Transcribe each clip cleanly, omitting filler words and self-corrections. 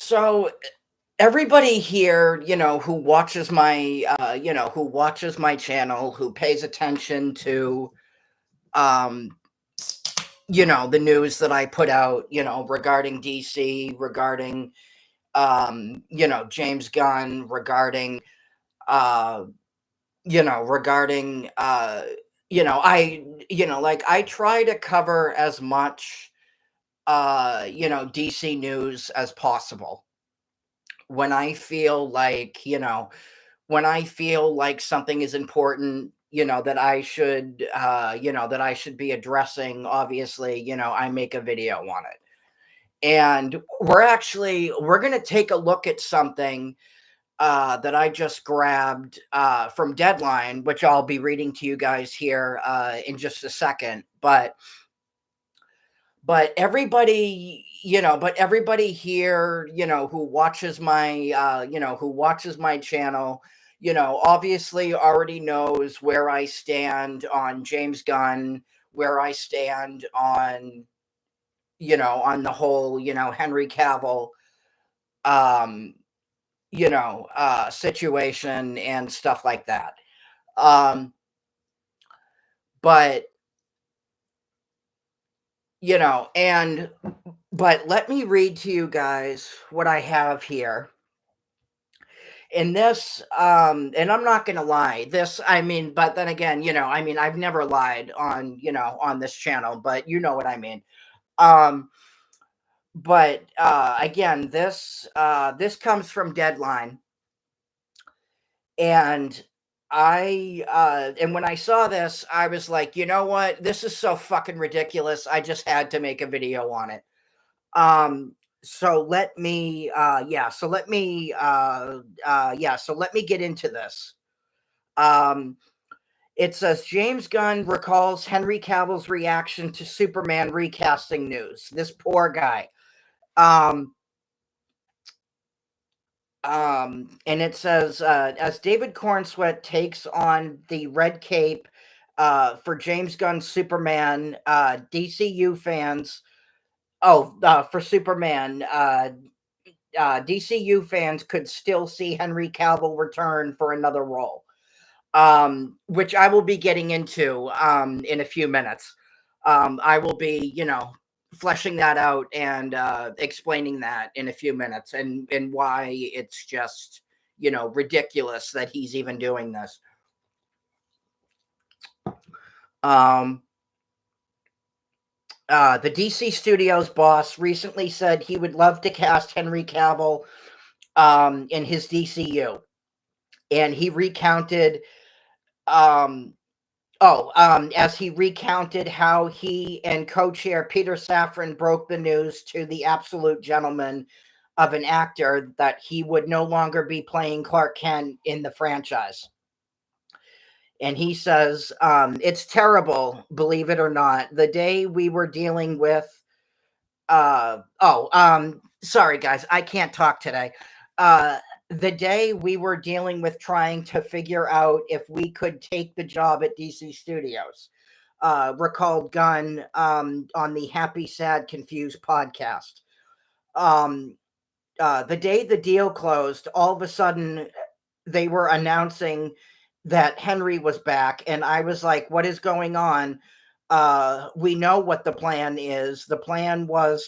So everybody here, who watches my channel, who pays attention to, um, the news that I put out, regarding DC, regarding, James Gunn, uh, regarding, I try to cover as much, DC news as possible when I feel like, when I feel like something is important, that I should be addressing, obviously, I make a video on it. And we're going to take a look at something that I just grabbed from Deadline, which I'll be reading to you guys here in just a second. But everybody here, who watches my channel, obviously already knows where I stand on James Gunn, where I stand on the whole, Henry Cavil, um, situation and stuff like that. Um, but, and but let me read to you guys what I have here. In this, and I'm not gonna lie, but then again, I've never lied on this channel, but you know what I mean. Um, but again, this comes from Deadline, and and when I saw this, I was like, you know what? This is so fucking ridiculous. I just had to make a video on it. Um, so let me, yeah, so let me, yeah, so let me get into this. Um, it says James Gunn recalls Henry Cavill's reaction to Superman recasting news. This poor guy. Um, and it says, as David Cornsweet takes on the red cape for James Gunn's Superman, DCU fans, for Superman, DCU fans could still see Henry Cavill return for another role, which I will be getting into in a few minutes. I will be, fleshing that out and explaining that in a few minutes, and why it's just, ridiculous that he's even doing this. Um, the DC Studios boss recently said he would love to cast Henry Cavill in his DCU, and he recounted, as he recounted how he and co-chair Peter Safran broke the news to the absolute gentleman of an actor that he would no longer be playing Clark Kent in the franchise. And he says, it's terrible, believe it or not. The day we were dealing with, sorry guys, I can't talk today. The day we were dealing with trying to figure out if we could take the job at DC Studios, recalled Gunn on the Happy, Sad, Confused podcast. The day the deal closed, all of a sudden they were announcing that Henry was back, and I was like, what is going on? We know what the plan is. The plan was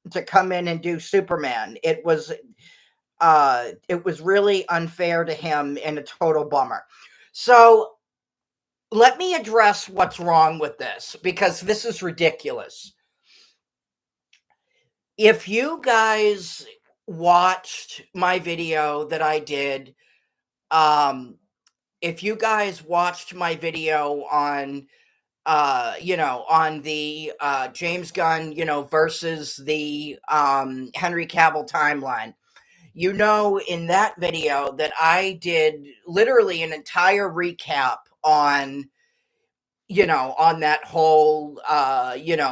to come in and do Superman. It was really unfair to him and a total bummer. So let me address what's wrong with this, because this is ridiculous. If you guys watched my video that I did, if you guys watched my video on on the James Gunn, versus the Henry Cavill timeline, in that video that I did literally an entire recap on, on that whole,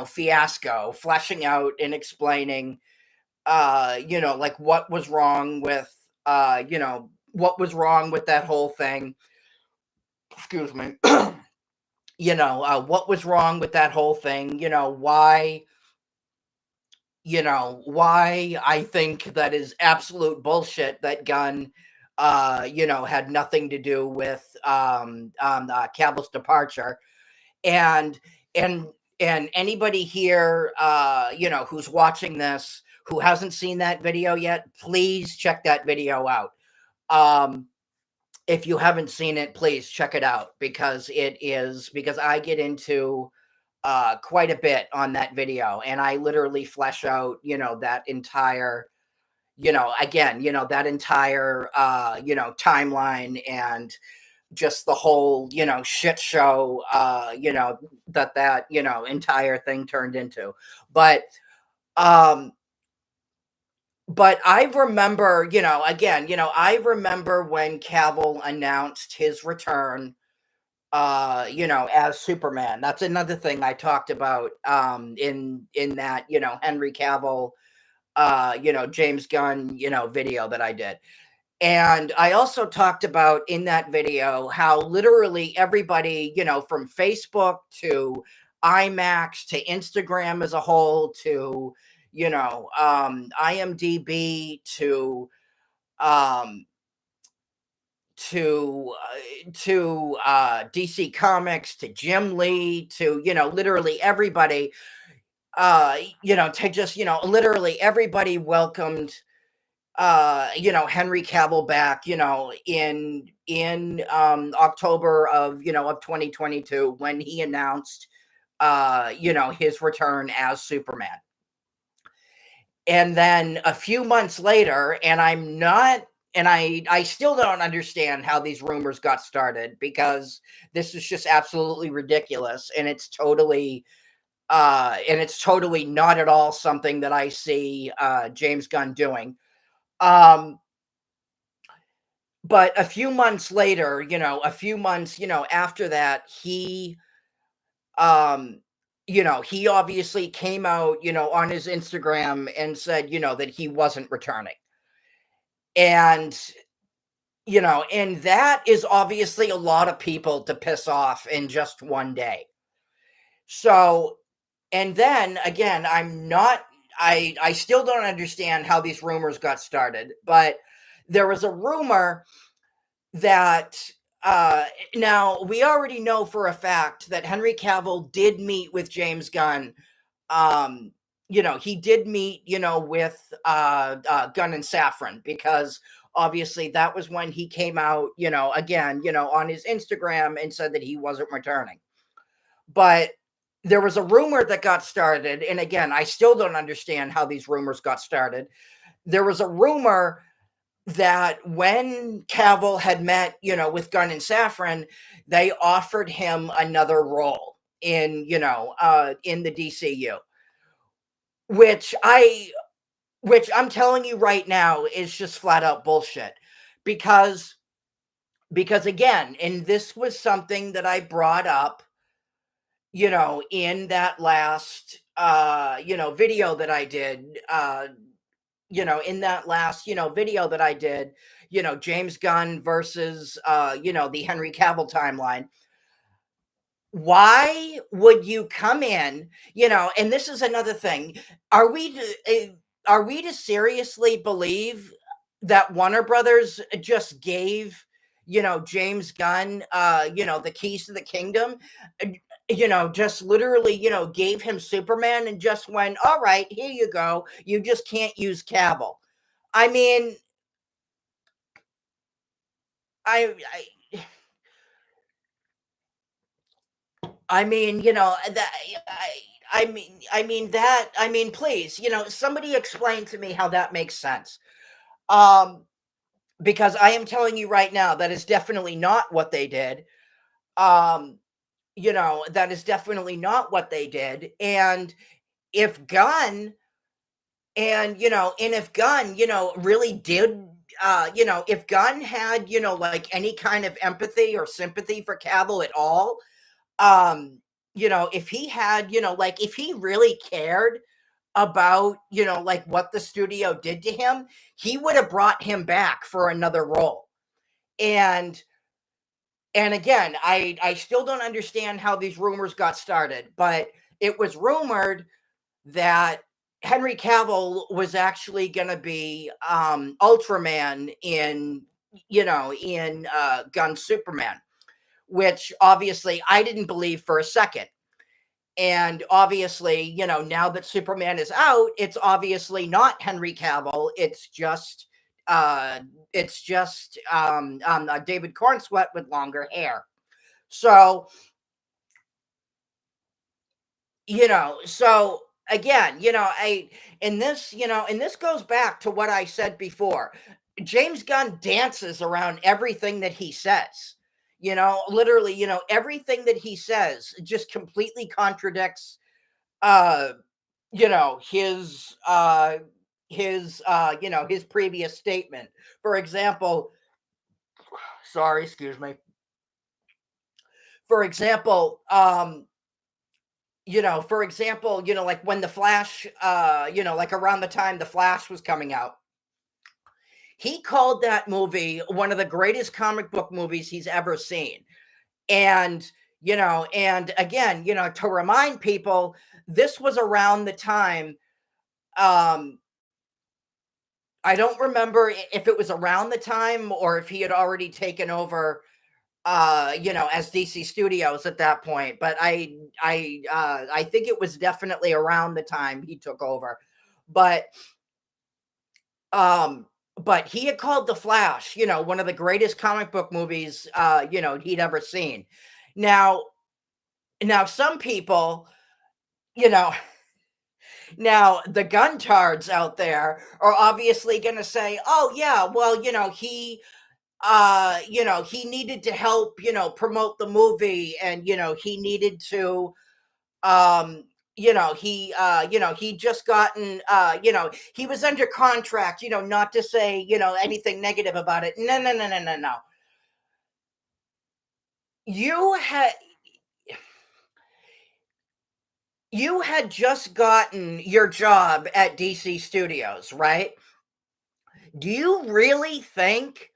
fiasco, fleshing out and explaining, like what was wrong with, what was wrong with that whole thing. Excuse me. What was wrong with that whole thing, why, why I think that is absolute bullshit that Gunn, had nothing to do with Cavill's departure. And and and anybody here, who's watching this who hasn't seen that video yet, please check that video out. Um, if you haven't seen it, please check it out because I get into quite a bit on that video, and I literally flesh out, that entire, that entire, timeline, and just the whole, shit show, that entire thing turned into. But, um, but I remember, I remember when Cavill announced his return, as Superman. That's another thing I talked about, in that, Henry Cavill, James Gunn, video that I did. And I also talked about in that video how literally everybody, from Facebook to IMAX to Instagram as a whole to, IMDb um, to DC Comics to Jim Lee to, literally everybody, to just, literally everybody welcomed, Henry Cavill back, in October of 2022 when he announced, his return as Superman. And then a few months later, and I still don't understand how these rumors got started, because this is just absolutely ridiculous, and it's totally not at all something that I see James Gunn doing. But a few months later, after that, um, he obviously came out, on his Instagram and said, that he wasn't returning. And, and that is obviously a lot of people to piss off in just one day. So, and then again, I still don't understand how these rumors got started, but there was a rumor that, now we already know for a fact that Henry Cavill did meet with James Gunn. He did meet, with Gunn and Safran, because obviously that was when he came out, again, on his Instagram and said that he wasn't returning. But there was a rumor that got started, and again, I still don't understand how these rumors got started. There was a rumor that when Cavill had met, with Gunn and Safran, they offered him another role in the DCU, which I'm telling you right now is just flat out bullshit. Because again, and this was something that I brought up, in that last video that I did, in that last, video that I did, James Gunn versus, the Henry Cavill timeline. Why would you come in, and this is another thing. Are we to seriously believe that Warner Brothers just gave, James Gunn, the keys to the kingdom? Just literally, gave him Superman and just went, all right, here you go. You just can't use Cavill. I mean, I, I mean, that I mean, please, somebody explain to me how that makes sense. Um, because I am telling you right now, that is definitely not what they did. Um, that is definitely not what they did. And if Gunn and if Gunn, really did, if Gunn had, like any kind of empathy or sympathy for Cavill at all, if he had, like if he really cared about, like what the studio did to him, he would have brought him back for another role. And again, I still don't understand how these rumors got started, but it was rumored that Henry Cavill was actually going to be Ultraman in, Gunn Superman, which obviously I didn't believe for a second. And obviously, now that Superman is out, it's obviously not Henry Cavill. Uh, it's just David Cornsweet with longer hair. So, so again, and this goes back to what I said before. James Gunn dances around everything that he says. Literally, everything that he says just completely contradicts uh his previous statement. For example, sorry, excuse me. For example, like when the Flash, like around the time the Flash was coming out, he called that movie one of the greatest comic book movies he's ever seen. And, and again, to remind people, this was around the time, um, I don't remember if it was around the time or if he had already taken over, as DC Studios at that point. But I think it was definitely around the time he took over. But um, but he had called The Flash, one of the greatest comic book movies, he'd ever seen. Now, some people, you know, now the guntards out there are obviously going to say, "Oh yeah, well, he needed to help, promote the movie, and he needed to, he just gotten, he was under contract, not to say, anything negative about it." No, no, no, no, no, no. You had you had just gotten your job at DC Studios, right? Do you really think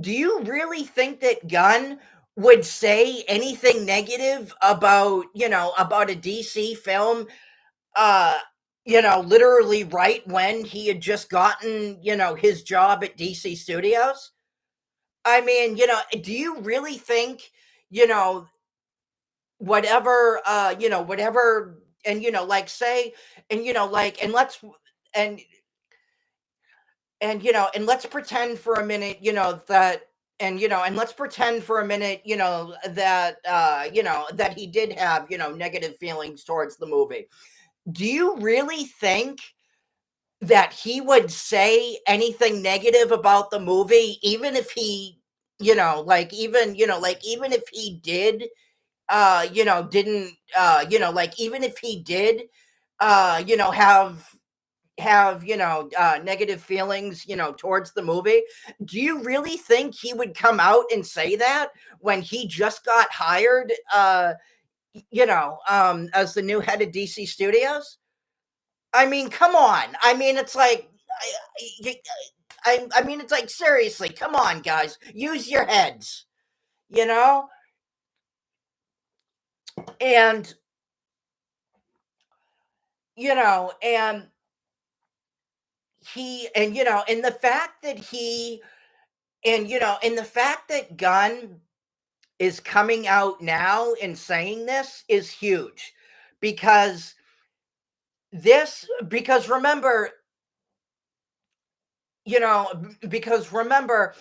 do you really think that Gunn would say anything negative about, about a DC film, uh, literally right when he had just gotten, his job at DC Studios? I mean, do you really think, you know, whatever, and like say, and like, and and let's pretend for a minute, that, and let's pretend for a minute, that, that he did have, negative feelings towards the movie. Do you really think that he would say anything negative about the movie, even if he, even if he did, didn't, like, even if he did, have, negative feelings, towards the movie? Do you really think he would come out and say that when he just got hired, as the new head of DC Studios? I mean, come on. I mean, it's like, I mean, it's like, seriously, come on, guys, use your heads, you know? And, and and the fact that and the fact that Gunn is coming out now and saying this is huge, because because remember, because remember,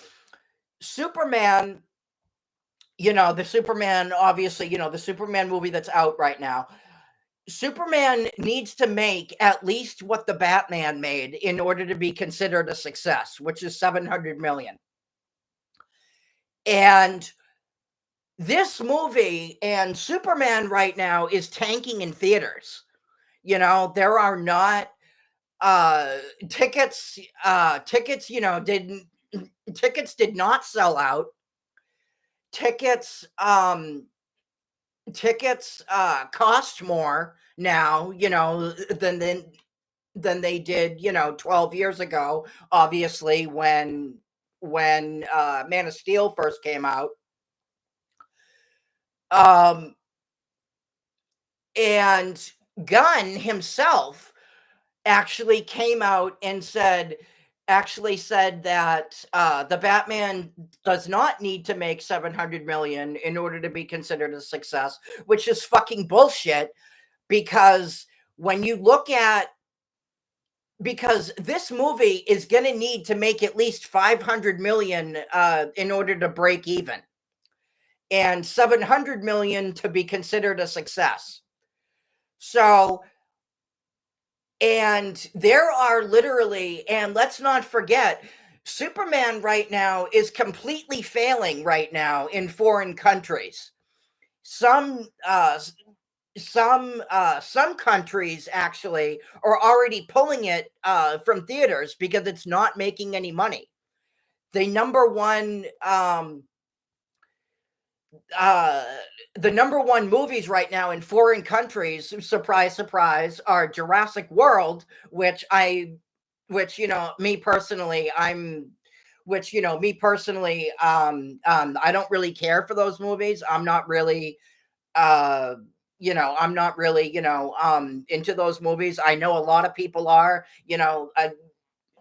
Superman, the Superman, obviously, the Superman movie that's out right now. Superman needs to make at least what the Batman made in order to be considered a success, which is 700 million. And this movie and Superman right now is tanking in theaters. There are not, uh tickets, tickets, didn't tickets did not sell out. Tickets, cost more now, than they did, 12 years ago, obviously, when Man of Steel first came out. Um and Gunn himself, actually came out and said that the Batman does not need to make 700 million in order to be considered a success, which is fucking bullshit. Because when you look at because this movie is going to need to make at least 500 million in order to break even, and 700 million to be considered a success. So, and there are literally, and let's not forget, Superman right now is completely failing right now in foreign countries. Some some countries actually are already pulling it from theaters because it's not making any money. The number one uh the number one movies right now in foreign countries, surprise surprise, are Jurassic World, which me personally, I don't really care for those movies. I'm not really I'm not really into those movies. I know a lot of people are,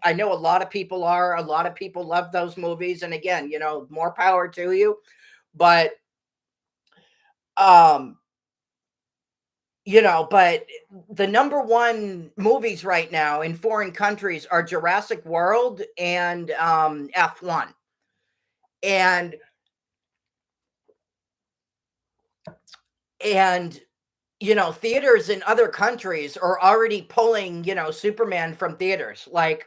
I know a lot of people are, a lot of people love those movies, and again, more power to you. But um but the number one movies right now in foreign countries are Jurassic World and F1. And and theaters in other countries are already pulling, Superman from theaters. Like,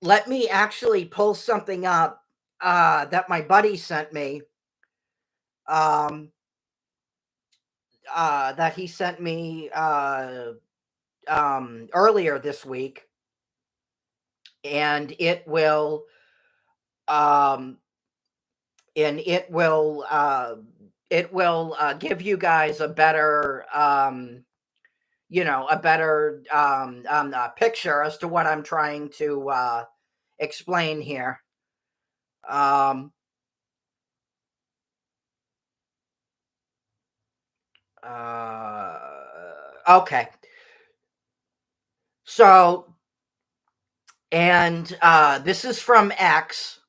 let me actually pull something up that my buddy sent me. Um, that he sent me earlier this week, and um, it will give you guys a better picture as to what I'm trying to explain here. Um, okay. So, and this is from X,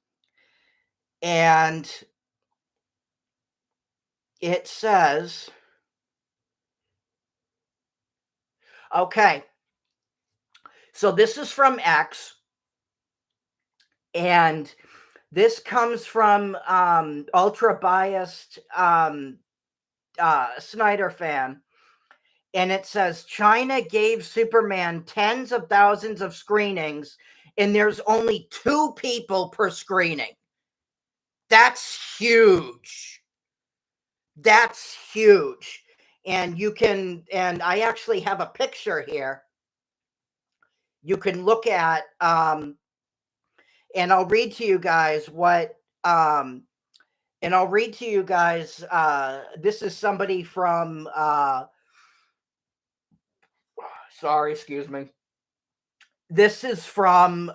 and it says, okay, so this is from X, and this comes from ultra biased Snyder fan. And it says China gave Superman tens of thousands of screenings, and there's only 2 people per screening. That's huge. That's huge. And I actually have a picture here. You can look at, and I'll read to you guys this is somebody from, sorry, excuse me. This is from,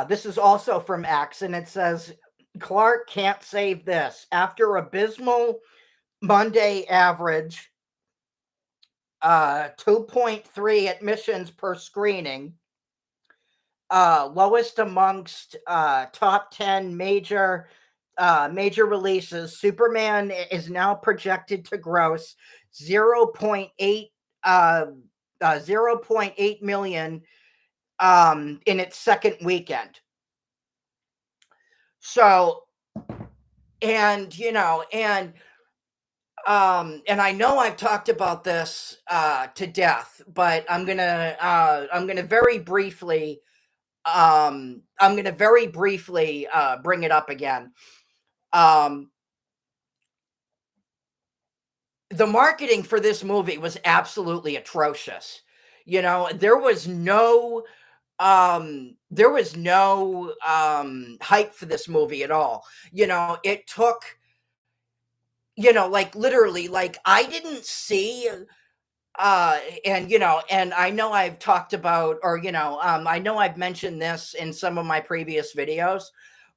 this is also from X, and it says, Clark can't save this. After abysmal Monday average, 2.3 admissions per screening, lowest amongst top 10 major releases, Superman is now projected to gross 0.8 0.8 million in its second weekend. So, and I know I've talked about this to death, but I'm gonna very briefly bring it up again. The marketing for this movie was absolutely atrocious. There was no hype for this movie at all. It took, like, literally, like, I didn't see and I know I've talked about, or I know I've mentioned this in some of my previous videos,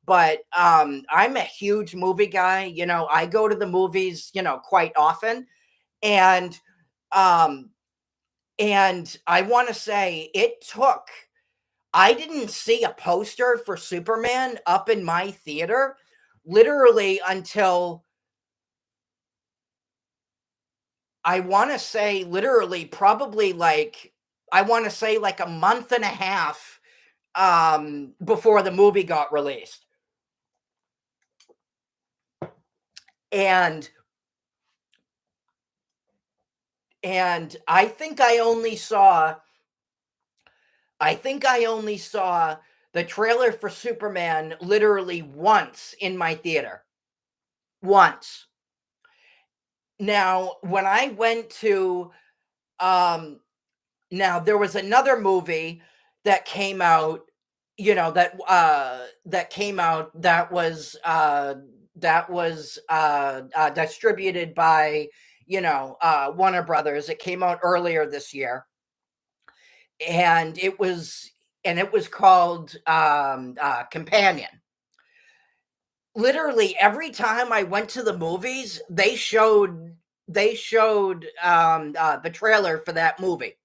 but I'm a huge movie guy. I go to the movies, quite often. And Um, and I want to say I didn't see a poster for Superman up in my theater literally until I want to say literally probably like I want to say like a month and a half before the movie got released. And I think I only saw the trailer for Superman literally once in my theater. Once. Now, when I went to um now there was another movie that came out, that came out that was distributed by, Warner Brothers. It came out earlier this year, and it was called Companion. Literally every time I went to the movies, they showed the trailer for that movie.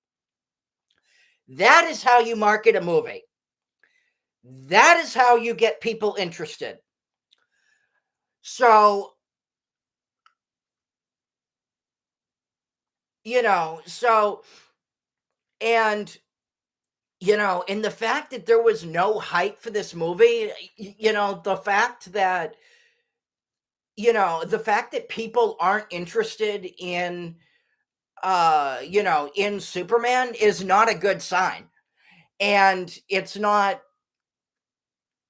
That is how you market a movie. That is how you get people interested. So, you know, so and in the fact that there was no hype for this movie, the fact that people aren't interested in Superman is not a good sign. And it's not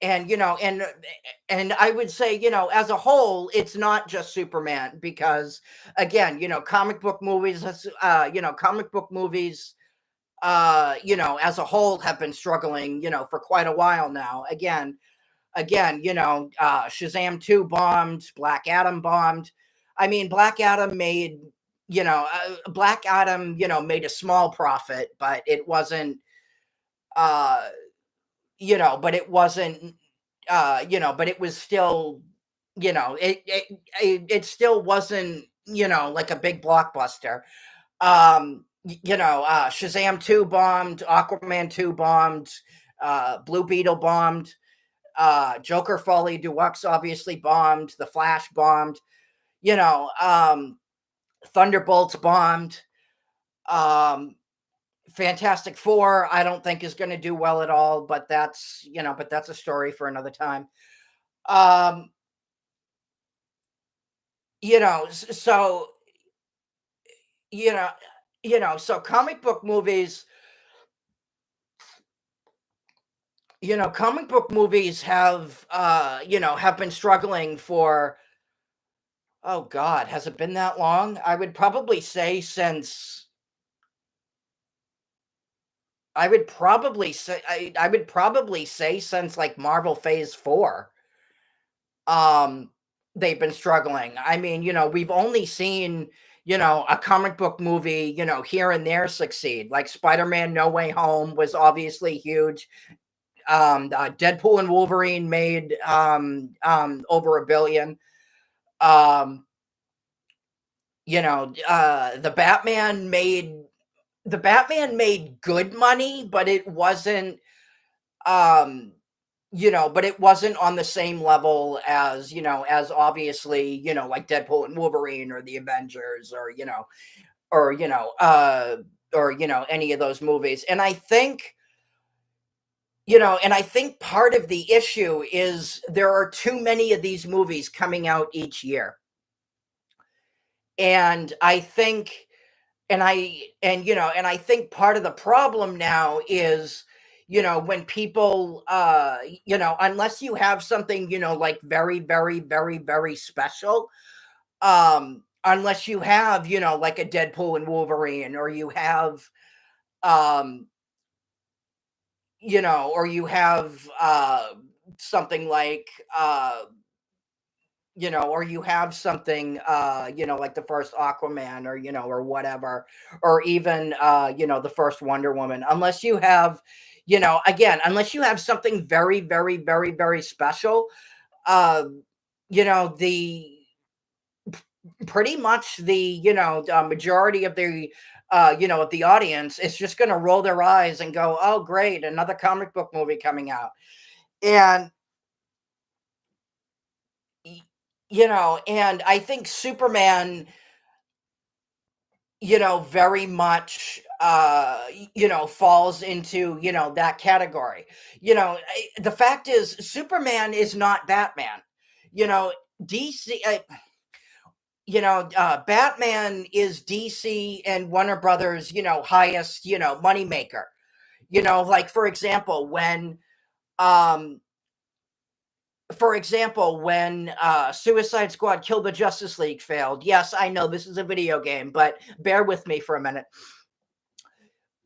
and you know and I would say, as a whole, it's not just Superman, because again, comic book movies, as a whole, have been struggling, for quite a while now. Shazam 2 bombed, Black Adam bombed. I mean, Black Adam, made a small profit, but it wasn't, uh, but it wasn't, but it was still, it still wasn't, like a big blockbuster. Shazam 2 bombed, Aquaman 2 bombed, Blue Beetle bombed, Joker Folly Deluxe obviously bombed, The Flash bombed, you know, um, Thunderbolts bombed, um, Fantastic Four, I don't think is going to do well at all, but that's a story for another time. Um, so you know, so comic book movies have been struggling for, oh God, has it been that long? I would probably say since like Marvel Phase 4. Um they've been struggling. I mean, we've only seen, a comic book movie, here and there succeed. Like Spider-Man No Way Home was obviously huge. Deadpool and Wolverine made over a billion. Um the Batman made good money, but it wasn't um but it wasn't on the same level as, as obviously, like Deadpool and Wolverine or the Avengers, or any of those movies. And I think part of the issue is there are too many of these movies coming out each year. And I think and I think part of the problem now is, when people, unless you have something, like very, very, very, very special, unless you have, like a Deadpool and Wolverine, or you have, um, or you have, something like, or you have something, like the first Aquaman, or, or whatever, or even, the first Wonder Woman, unless you have something very, very, very, very special, uh, the pretty much the, majority of the, of the audience is just going to roll their eyes and go, oh, great, another comic book movie coming out. And, and I think Superman, very much, falls into, that category. The fact is, Superman is not Batman. You know, DC, Batman is DC and Warner Brothers, highest, moneymaker. Like um, for example, when Suicide Squad Kill the Justice League failed. Yes, I know this is a video game, but bear with me for a minute.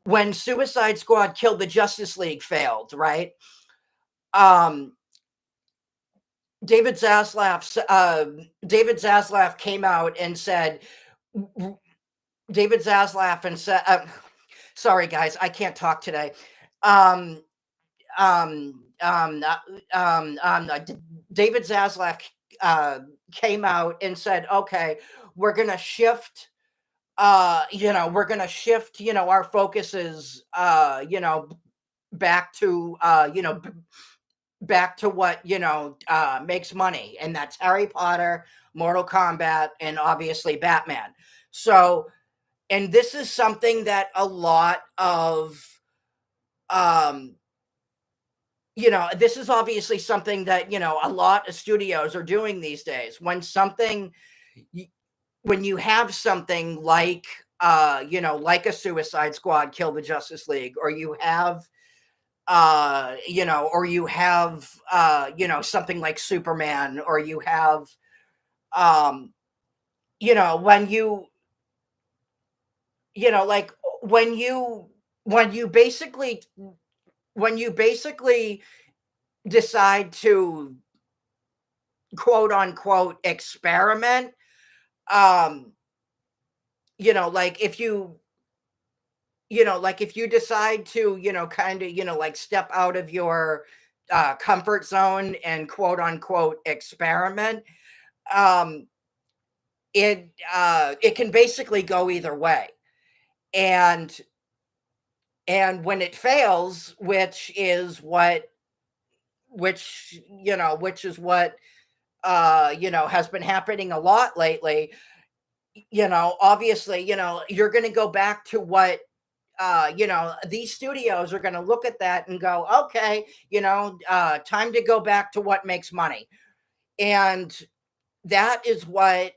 When Suicide Squad Kill the Justice League failed, right? Um, David Zaslav came out and said, David Zaslav and said, sorry guys, I can't talk today. Um, David Zaslav came out and said, okay, we're going to shift, our focuses, back to, back to what, makes money. And that's Harry Potter, Mortal Kombat, and obviously Batman. So, and this is something that a lot of, this is obviously something that, a lot of studios are doing these days. When you have something like, like a Suicide Squad Kill the Justice League, or you have, something like Superman, or you have, um, when like when you basically when you basically decide to quote unquote experiment, um like if you decide to, kind of, like step out of your comfort zone and quote unquote experiment, um it can basically go either way. And when it fails, which is what has been happening a lot lately, obviously, you're going to go back to what, these studios are going to look at that and go, okay, time to go back to what makes money. And that is what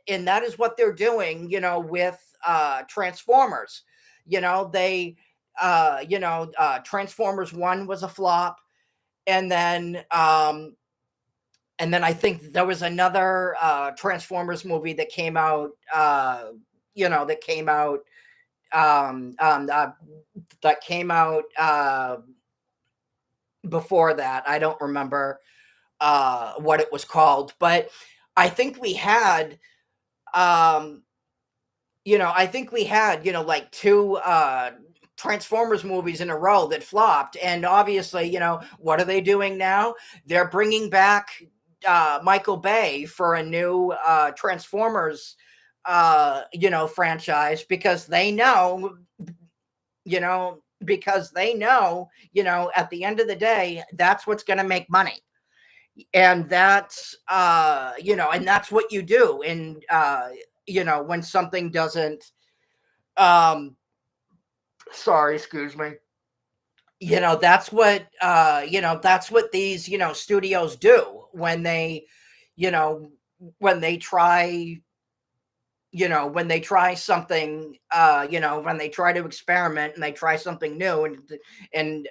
they're doing, with Transformers. They, Transformers 1 was a flop. And then, I think there was another Transformers movie that came out, that came out, before that. I don't remember what it was called, but I think we had, like two Transformers movies in a row that flopped. And obviously, what are they doing now? They're bringing back Michael Bay for a new Transformers, franchise, because they know, at the end of the day, that's what's going to make money. And that's, and that's what you do. And, when something doesn't, um, sorry, excuse me. That's what these, studios do when they, you know, when they try, when they try something, when they try to experiment and they try something new, and, and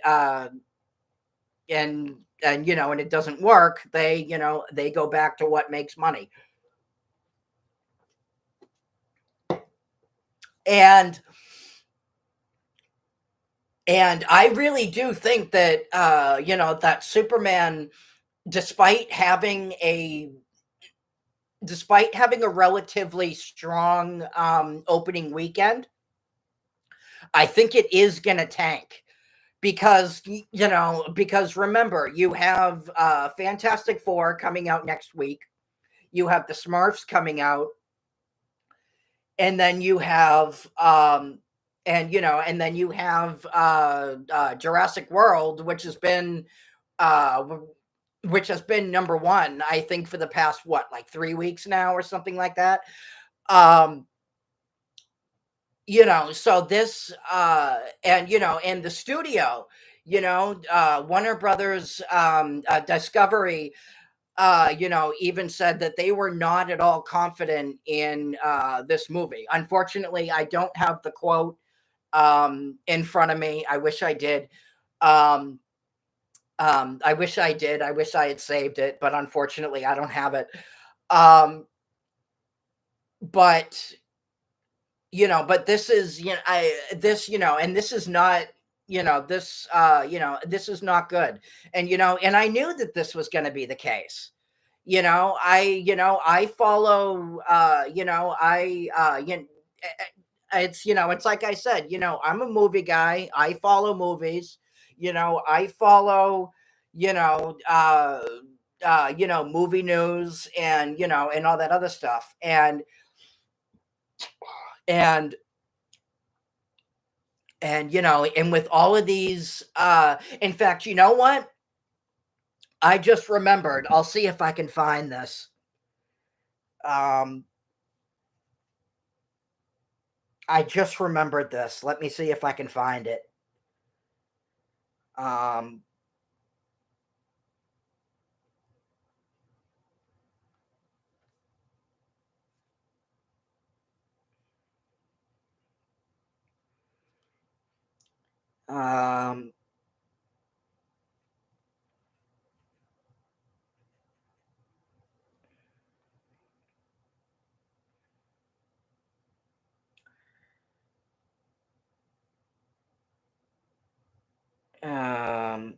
it doesn't work, they go back to what makes money. And I really do think that, that Superman, despite having a relatively strong opening weekend, I think it is going to tank. Because, because remember, you have Fantastic Four coming out next week. You have the Smurfs coming out. and then you have and then you have Jurassic World, uh which has been number one, I think, for the past, what, like 3 weeks now or something like that. um so this and the studio, Warner Brothers, Discovery, even said that they were not at all confident in this movie. Unfortunately, I don't have the quote in front of me. I wish I did. Um, I wish I did. I wish I had saved it, but unfortunately, I don't have it. Um, but but this is, and this is not, this is not good. And I knew that this was going to be the case. I follow, it's like I said, I'm a movie guy. I follow movies. I follow, you know, uh, movie news, and all that other stuff. And and with all of these, in fact, you know what? I just remembered. I'll see if I can find this. Um, I just remembered this. Let me see if I can find it. Um, um, um,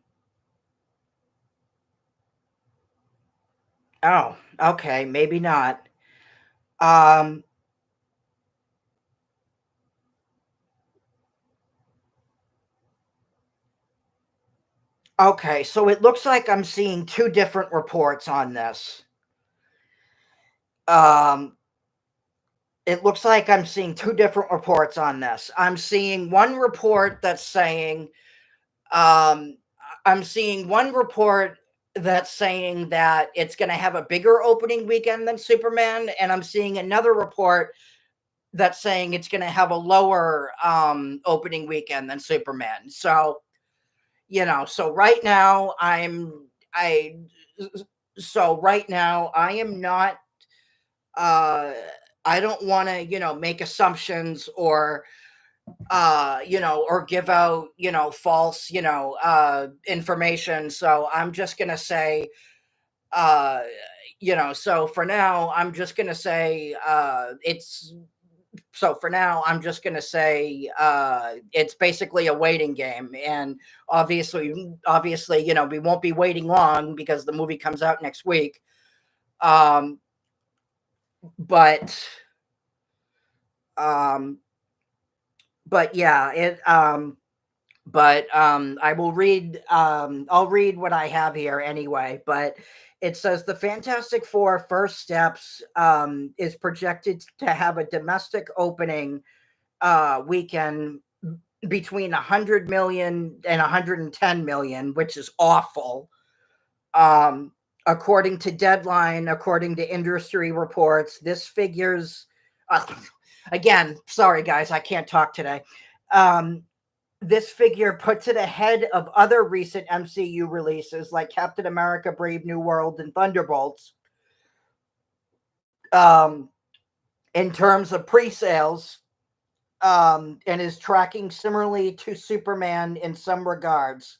oh, okay, maybe not. Um, okay, so it looks like I'm seeing two different reports on this. Um, it looks like I'm seeing two different reports on this. I'm seeing one report that's saying, um, I'm seeing one report that's saying that it's going to have a bigger opening weekend than Superman, and I'm seeing another report that's saying it's going to have a lower opening weekend than Superman. So, so right now I so right now I am not, uh I don't want to, make assumptions, or give out, false, information. So I'm just going to say, uh so for now I'm just going to say, it's basically a waiting game. And obviously, we won't be waiting long because the movie comes out next week. Um, but um, but yeah, I will read, I'll read what I have here anyway. But it says the Fantastic Four First Steps is projected to have a domestic opening weekend between 100 million and 110 million, which is awful. According to Deadline, according to industry reports, this figures, uh, again, sorry guys, I can't talk today. This figure puts it ahead of other recent MCU releases like Captain America Brave New World and Thunderbolts. Um, in terms of pre-sales, and is tracking similarly to Superman in some regards,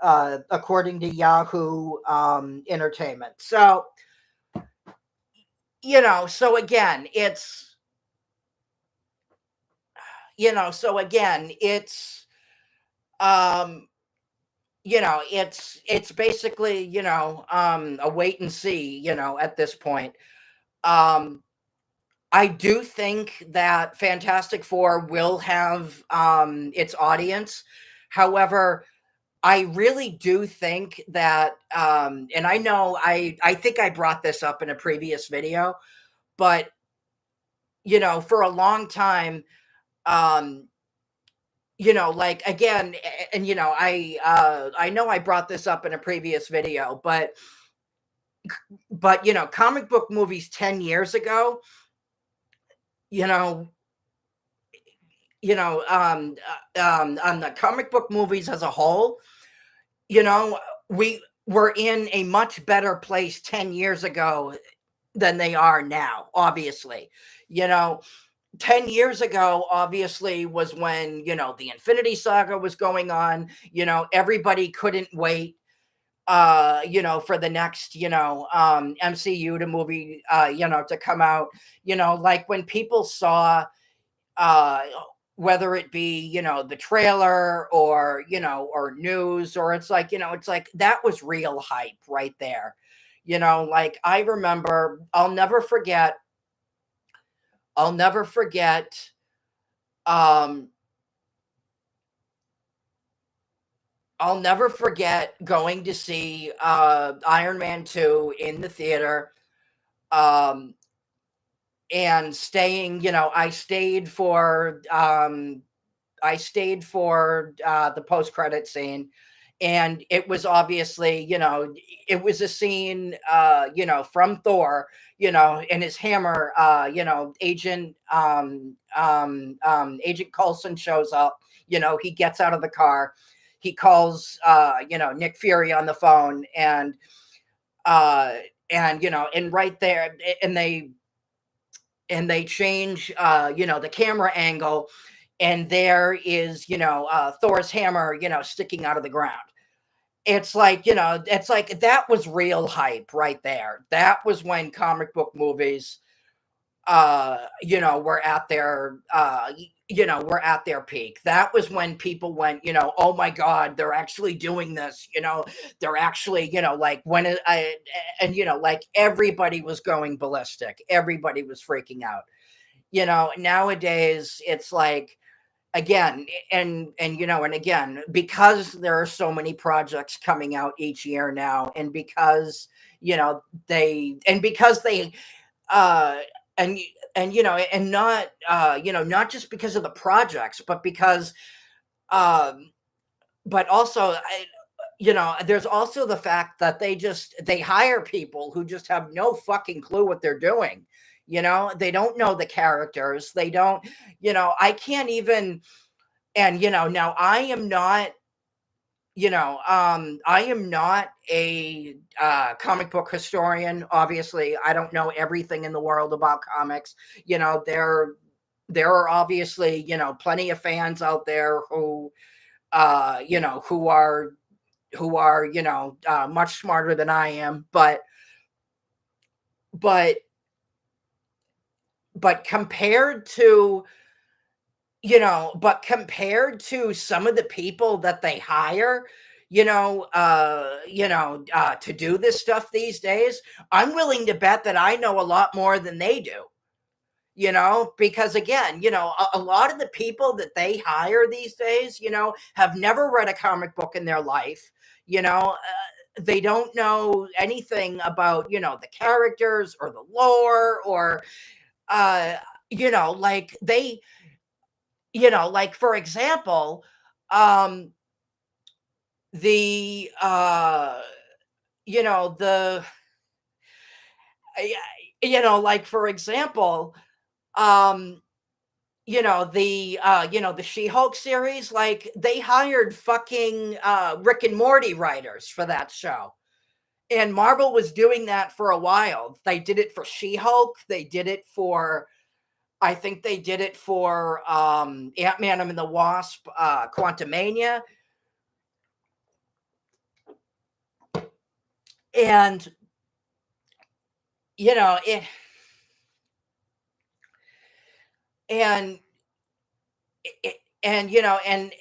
according to Yahoo Entertainment. So, so again, um, it's basically, a wait and see, at this point. Um, I do think that Fantastic Four will have its audience. However, I really do think that, and I know I think I brought this up in a previous video, but for a long time, um, like again, and I know I brought this up in a previous video, but comic book movies 10 years ago, you know, on the comic book movies as a whole, you know, we were in a much better place 10 years ago than they are now, obviously. You know, 10 years ago, obviously, was when, the Infinity Saga was going on. Everybody couldn't wait, for the next, MCU to movie, to come out. Like when people saw, uh whether it be the trailer or or news, or it's like that was real hype right there. Like I remember, I'll never forget um I'll never forget going to see Iron Man 2 in the theater, um and staying, I stayed for the post credit scene, and it was obviously, it was a scene, from Thor, and his hammer, Agent Coulson shows up. He gets out of the car, he calls, Nick Fury on the phone, uh, and right there, and they change, the camera angle, and there is, Thor's hammer, sticking out of the ground. It's like that was real hype right there. That was when comic book movies, were at their, were at their peak. That was when people went, oh my God, they're actually doing this. They're actually, like like everybody was going ballistic. Everybody was freaking out. Nowadays it's like, again, and again, because there are so many projects coming out each year now, and because they uh and and not, not just because of the projects, but because, um but also, there's also the fact that they hire people who just have no fucking clue what they're doing. They don't know the characters. They don't, I can't even, and now I am not a comic book historian. Obviously, I don't know everything in the world about comics. There are obviously, plenty of fans out there who, who are much smarter than I am, but but compared to compared to some of the people that they hire, to do this stuff these days, I'm willing to bet that I know a lot more than they do. Because again, a lot of the people that they hire these days, have never read a comic book in their life. They don't know anything about, the characters or the lore, or, uh, like they, like for example, um, the, the, like for example, um, the She-Hulk series, like they hired fucking Rick and Morty writers for that show. And Marvel was doing that for a while. They did it for She-Hulk. They did it for, I think they did it for Ant-Man and the Wasp, Quantumania. And it, and and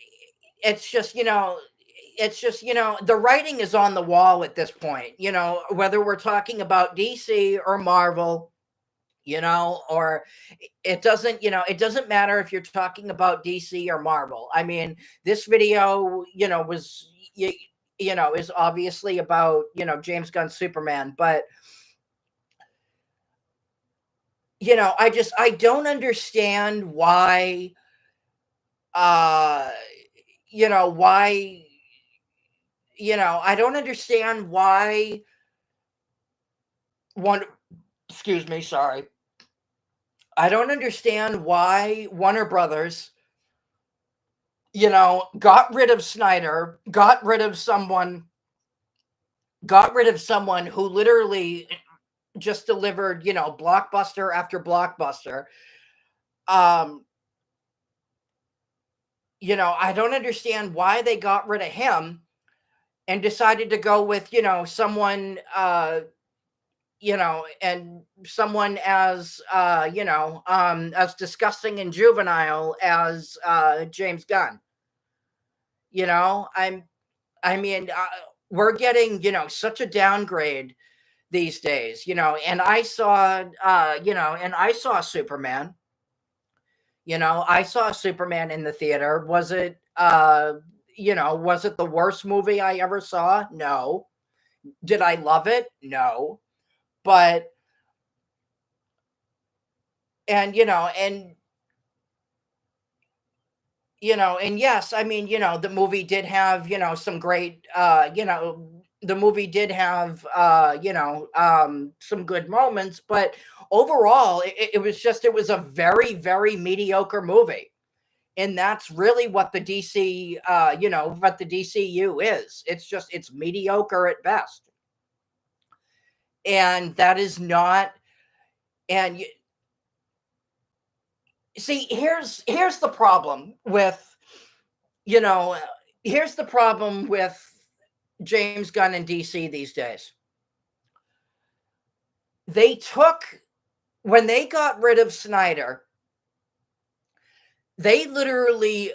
it's just, the writing is on the wall at this point, whether we're talking about DC or Marvel, or it doesn't matter if you're talking about DC or Marvel. I mean, this video, was, is obviously about, James Gunn's Superman, but I don't understand why, uh, why, I don't understand why one, excuse me, sorry. I don't understand why Warner Brothers, got rid of Snyder, got rid of someone who literally just delivered, blockbuster after blockbuster. Um, I don't understand why they got rid of him and decided to go with, someone, and someone as disgusting and juvenile as James Gunn. You know, I'm I mean, we're getting, such a downgrade these days, and I saw Superman. I saw Superman in the theater. Was it the worst movie I ever saw? No. Did I love it? No. But and and yes, I mean, the movie did have, some great the movie did have some good moments, but overall it was a very, very mediocre movie. And that's really what the DC what the DCU is. It's mediocre at best. And that is not and y- see, here's the problem with you know here's the problem with James Gunn and DC these days. They took When they got rid of Snyder, they literally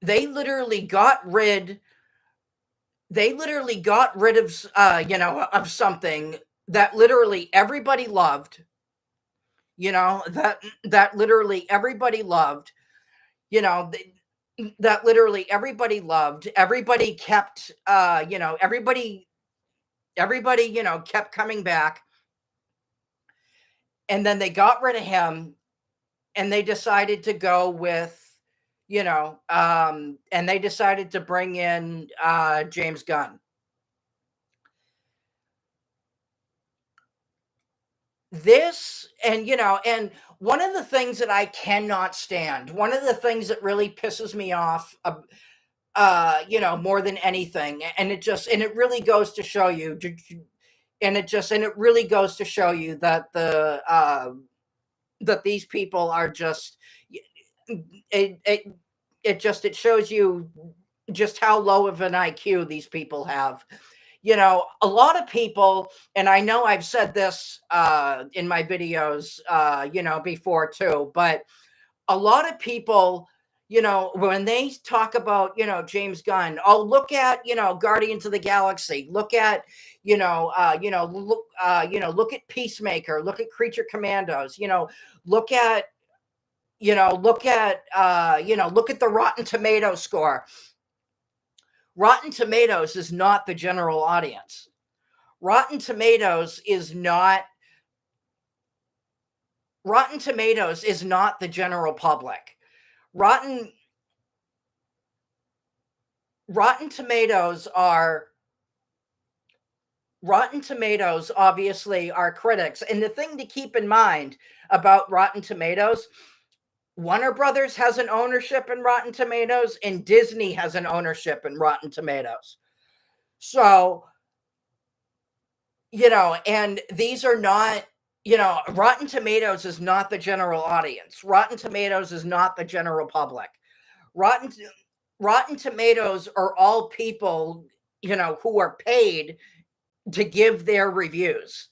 they literally got rid of something that literally everybody loved, that literally everybody loved, you know, th- that literally everybody loved. Everybody kept everybody, kept coming back, and then they got rid of him, and they decided to go with, and they decided to bring in James Gunn. This and and one of the things that I cannot stand, one of the things that really pisses me off, more than anything, and it really goes to show you, and it really goes to show you that that these people are just it it it shows you just how low of an IQ these people have. A lot of people, and I know I've said this in my videos, before too, but a lot of people, when they talk about, James Gunn, oh, look at, Guardians of the Galaxy, look at, look at Peacemaker, look at Creature Commandos, look at, look at the Rotten Tomato score. Rotten Tomatoes is not the general audience. Rotten Tomatoes is not Rotten Tomatoes is not the general public. Rotten Rotten Tomatoes are Rotten Tomatoes obviously are critics. And the thing to keep in mind about Rotten Tomatoes, Warner Brothers has an ownership in Rotten Tomatoes and Disney has an ownership in Rotten Tomatoes. So, and these are not, Rotten Tomatoes is not the general audience. Rotten Tomatoes is not the general public. Rotten Rotten Tomatoes are all people, who are paid to give their reviews.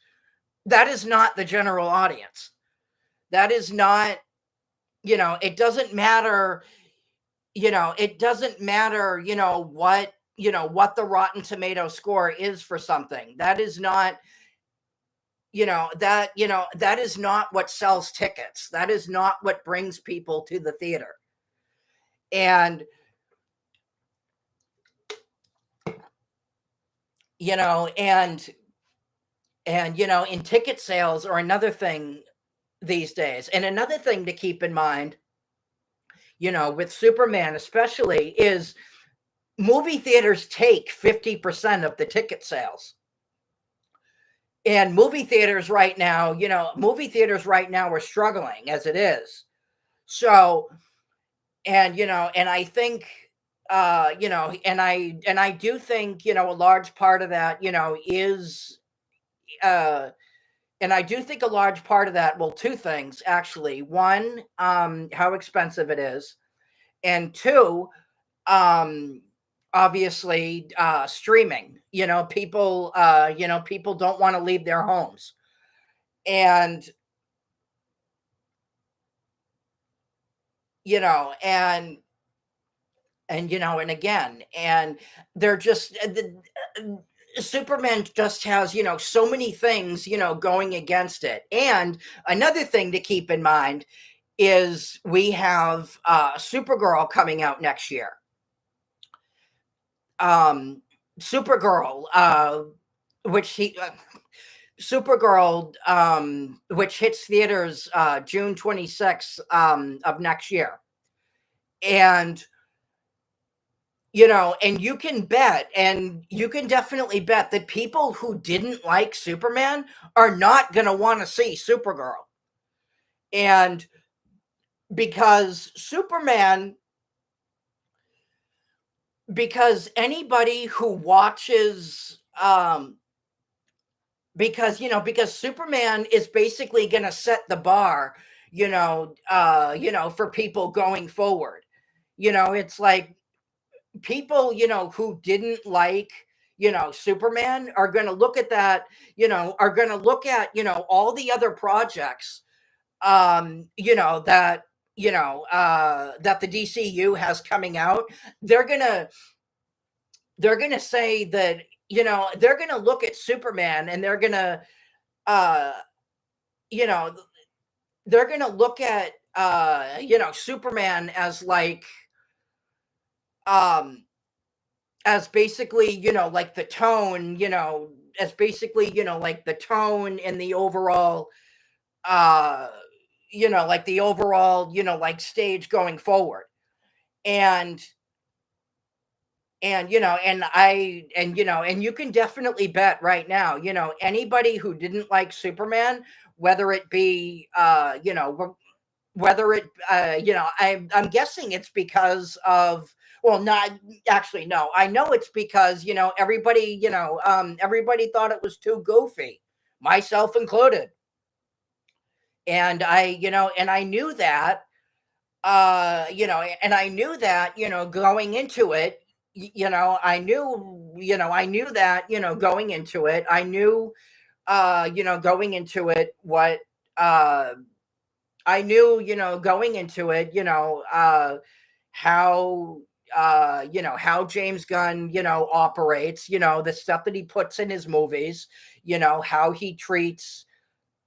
That is not the general audience. That is not, it doesn't matter, it doesn't matter, what the Rotten Tomato score is for something. That is not, that is not what sells tickets. That is not what brings people to the theater. And, you know, and in ticket sales or another thing these days. And another thing to keep in mind, with Superman especially, is movie theaters take 50% of the ticket sales. And movie theaters right now are struggling as it is. So, and I think, and I do think, a large part of that, is, uh, and I do think a large part of that, well, two things actually. One, how expensive it is, and two, um, obviously, streaming. People don't want to leave their homes, and you know, and again, and they're just Superman just has, so many things, going against it. And another thing to keep in mind is we have Supergirl coming out next year. Um, Supergirl, which he Supergirl, which hits theaters June 26th of next year. And and you can definitely bet that people who didn't like Superman are not going to want to see Supergirl. And because anybody who watches, because Superman is basically going to set the bar, for people going forward. It's like people, who didn't like, Superman are going to look at that, are going to look at, all the other projects, that the DCU has coming out. They're going to, say that, they're going to look at Superman and they're going to, uh, you know, they're going to look at, Superman as like, um, as basically, like the tone, as basically, like the tone and the overall, uh, like the overall, like stage going forward. And, and you can definitely bet right now, anybody who didn't like Superman, whether it be, whether it, I'm guessing it's because of, well, not actually, no, I know it's because, everybody, everybody thought it was too goofy, myself included. And I knew that, and I knew that, going into it, I knew that, going into it, I knew, going into it, what, uh, I knew, going into it, how, how James Gunn, operates, the stuff that he puts in his movies, how he treats,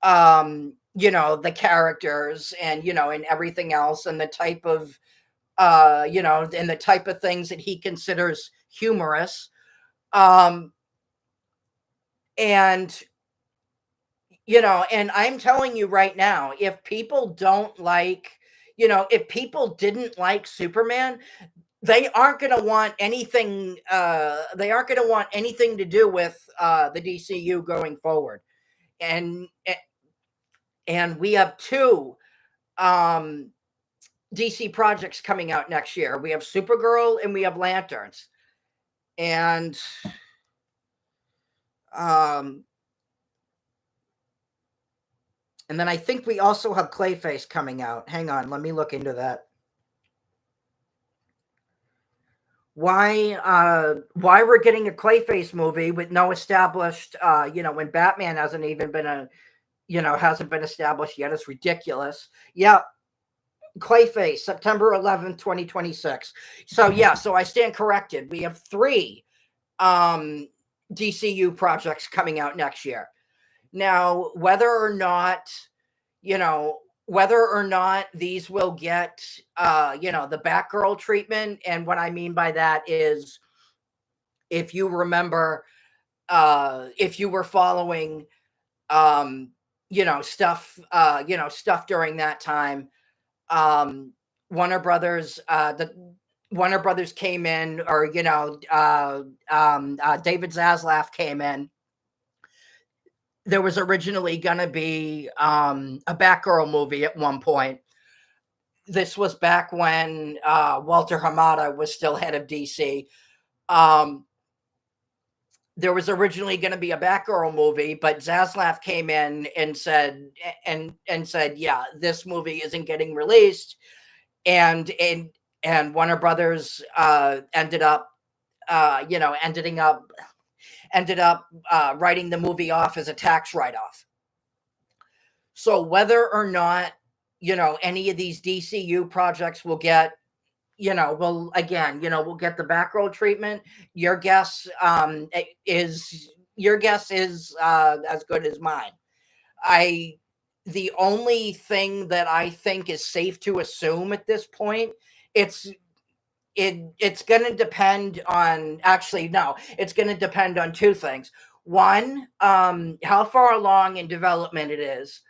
the characters, and, and everything else, and the type of, and the type of things that he considers humorous. Um, and, and I'm telling you right now, if people don't like, if people didn't like Superman, they aren't going to want anything, they aren't going to want anything to do with, the DCU going forward. And, and we have two, DC projects coming out next year. We have Supergirl and we have Lanterns. And, um, and then I think we also have Clayface coming out. Hang on, let me look into that. Why we're getting a Clayface movie with no established, when Batman hasn't even been hasn't been established yet, is ridiculous. Yeah, Clayface, September 11th, 2026. So yeah, so I stand corrected. We have three DCU projects coming out next year. Now, you know, whether or not these will get, the Batgirl treatment. And what I mean by that is, if you remember, if you were following, um, stuff during that time. Um, Warner Brothers, the Warner Brothers came in, or David Zaslav came in. There was originally going to be a Batgirl movie at one point. This was back when Walter Hamada was still head of DC. There was originally going to be a Batgirl movie, but Zaslav came in and said, yeah, this movie isn't getting released, and Warner Brothers ended up writing the movie off as a tax write-off. So whether or not any of these DCU projects will get we'll get the back row treatment. Your guess is as good as mine. The only thing that I think is safe to assume at this point, it's going to depend on, it's going to depend on two things. One, how far along in development it is,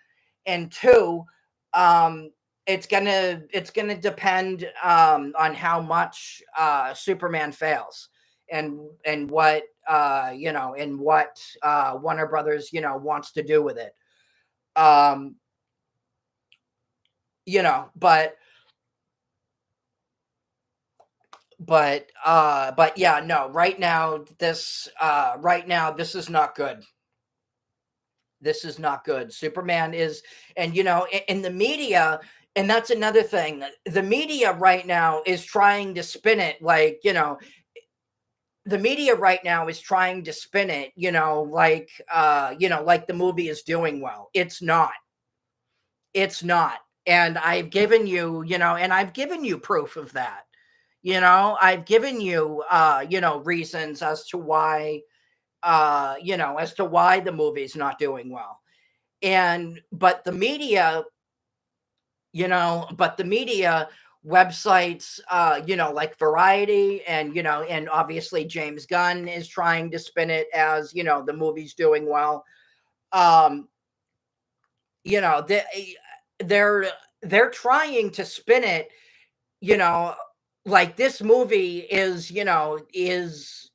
and two, it's gonna depend on how much Superman fails, and what Warner Brothers wants to do with it. But yeah, no, right now this is not good. This is not good. Superman is, and in the media, and that's another thing. The media right now is trying to spin it like, the media right now is trying to spin it, like the movie is doing well. It's not. It's not. And I've given you, proof of that. I've given you, reasons as to why, the movie's not doing well. But the media, websites, like Variety, and obviously James Gunn is trying to spin it as, the movie's doing well. They're trying to spin it, like this movie is the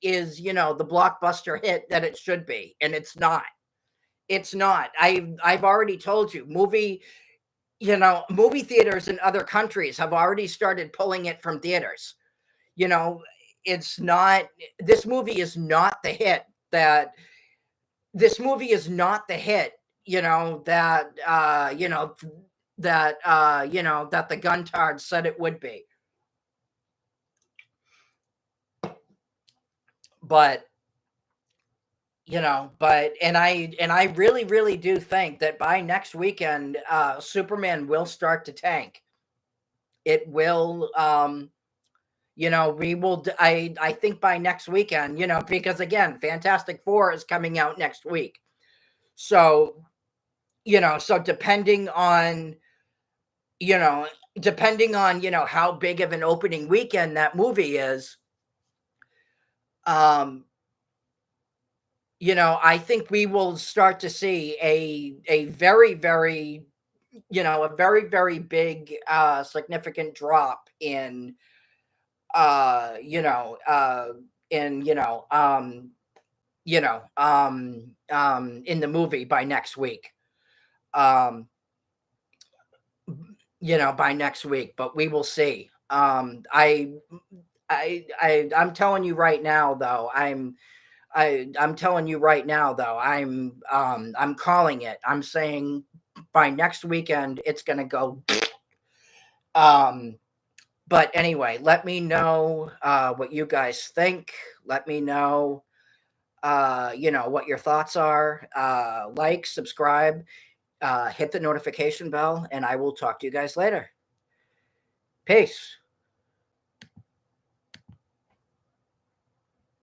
blockbuster hit that it should be, and it's not. It's not. I've already told you, movie theaters in other countries have already started pulling it from theaters. It's not. This movie is not the hit that. This movie is not the hit. That the Guntards said it would be. But I really, really do think that by next weekend, Superman will start to tank. It will, we will, I think by next weekend, because again, Fantastic Four is coming out next week. So, so depending on, how big of an opening weekend that movie is, I think we will start to see a very, very, a very, very big, significant drop in, in the movie by next week. By next week, but we will see. I'm telling you right now, though, I'm telling you right now, though, I'm calling it. I'm saying by next weekend, it's going to go. But anyway, let me know what you guys think. Let me know, what your thoughts are. Like, subscribe, hit the notification bell, and I will talk to you guys later. Peace.